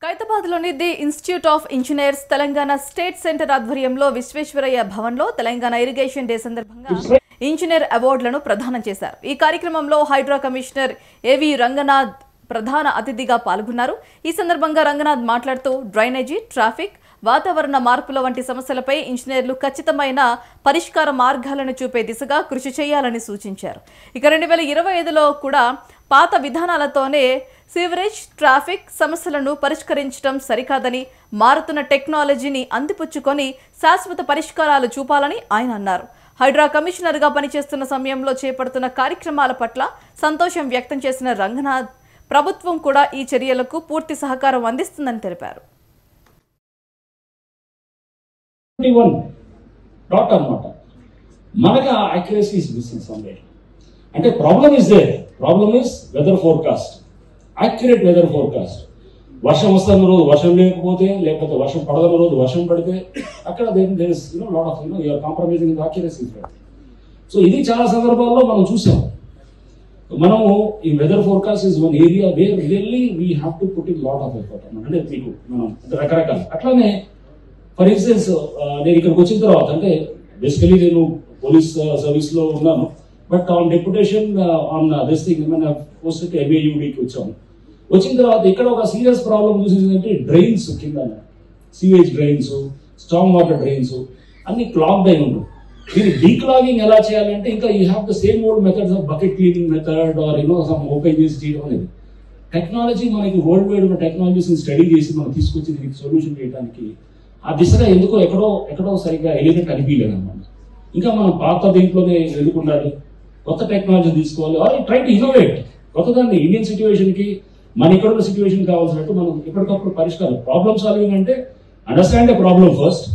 ఖైరతాబాద్లోని the institute of engineers Telangana state centre ఆధ్వర్యంలో విశ్వేశ్వరయ్య భవన్లో Telangana irrigation day సందర్భంగా ఇంజనీర్ అవార్డులను ప్రదానం చేశారు. ఈ కార్యక్రమంలో హైడ్రా కమిషనర్ ఏవి రంగనాథ్ ప్రధాన అతిథిగా పాల్గొన్నారు. ఈ సందర్భంగా రంగనాథ్ మాట్లాడుతూ డ్రైనేజీ, ట్రాఫిక్, వాతావరణ మార్పుల వంటి సమస్యలపై ఇంజనీర్లు ఖచ్చితమైన పరిష్కార మార్గాలను చూపే దిశగా కృషి చేయాలని సూచించారు. ఇక 2025లో కూడా పాత విధానాలతోనే సీవరేజ్, ట్రాఫిక్ సమస్యలను పరిష్కరించడం సరికాదని, మారుతున్న టెక్నాలజీని అందిపుచ్చుకొని శాశ్వత పరిష్కారాలు చూపాలని ఆయన అన్నారు. హైడ్రా కమిషనర్గా పనిచేస్తున్న సమయంలో చేపడుతున్న కార్యక్రమాల పట్ల సంతోషం వ్యక్తం చేసిన రంగనాథ్ ప్రభుత్వం కూడా ఈ చర్యలకు పూర్తి సహకారం అందిస్తుందని తెలిపారు. మనకి ఆ accuracy is missing somewhere. అంటే problem is there. Problem is weather forecast, accurate weather forecast. వర్షం వస్తున్న రోజు వర్షం లేకపోతే వర్షం పడదన్న రోజు వర్షం పడితే అక్కడ lot of you're compromising in accuracy. So ఇది చాలా సందర్భాల్లో మనం చూసాం. మనము ఈ weather forecast is one area where really we have to put in lot of effort. అంటే మీకు మనం రకరకాల అట్లానే ఫర్ ఇన్స్టెన్స్ నేను ఇక్కడికి వచ్చిన తర్వాత అంటే బేసికలీ నేను పోలీస్ సర్వీస్ లో ఉన్నాను. But on deputation on this thing మన పోస్ట్ MAUDకి వచ్చాము. వచ్చిన తర్వాత ఇక్కడ ఒక సీరియస్ ప్రాబ్లం చూసిందంటే డ్రైన్స్ కింద sewage drains, Storm water drains అన్ని క్లాగ్డ్ అయి ఉంటాయి. దీన్ని డీక్లాగింగ్ ఎలా చేయాలంటే ఇంకా you have the same old methods of bucket cleaning method or some open చేసి చేయడం అనేది. టెక్నాలజీ మనకి వరల్డ్ వైడ్ ఉన్న టెక్నాలజీస్ స్టడీ చేసి మనం తీసుకొచ్చి దీనికి సొల్యూషన్ చేయడానికి ఆ దిశగా ఎక్కడో సరిగ్గా ఎలిమెంట్ అనిపించలేదు అనమాట. ఇంకా మనం పాత దీంట్లోనే ఎందుకుండాలి, కొత్త టెక్నాలజీ తీసుకోవాలి, ఆర్ ట్రై టు ఇన్నోవేట్. కొత్తదాన్ని ఇండియన్ సిచ్యువేషన్ కి మన ఇక్కడ ఉన్న సిచ్యువేషన్ కావాల్సినట్టు మనం ఎప్పటికప్పుడు పరిష్కారం. ప్రాబ్లమ్ సాల్వింగ్ అంటే understand the problem first,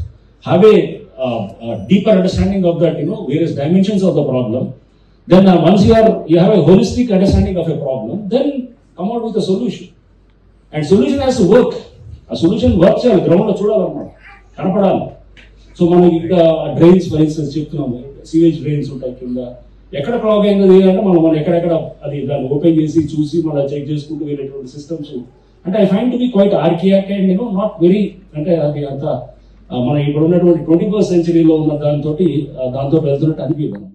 have a deeper understanding of that, various dimensions of the problem. Then once you have a holistic understanding of a problem, then come out with a solution. And solution has to work. A solution work cheyali, ground lo chudalannamata, kanapadali. So మనం ఇక్కడ drains for instance చెప్తున్నాము, sewage drains ఉంటాయి కింద. ఎక్కడ clog అయింది అంటే మనం ఎక్కడెక్కడ అది దాన్ని ఓపెన్ చేసి చూసి మనం చెక్ చేసుకుంటూ వెళ్ళేటువంటి సిస్టమ్స్ అంటే I find to be quite archaic and not very అంటే అది అంత మన ఇప్పుడు ఉన్నటువంటి 21st century లో ఉన్న దాంతో వెళ్తున్నట్టు అనిపించదు.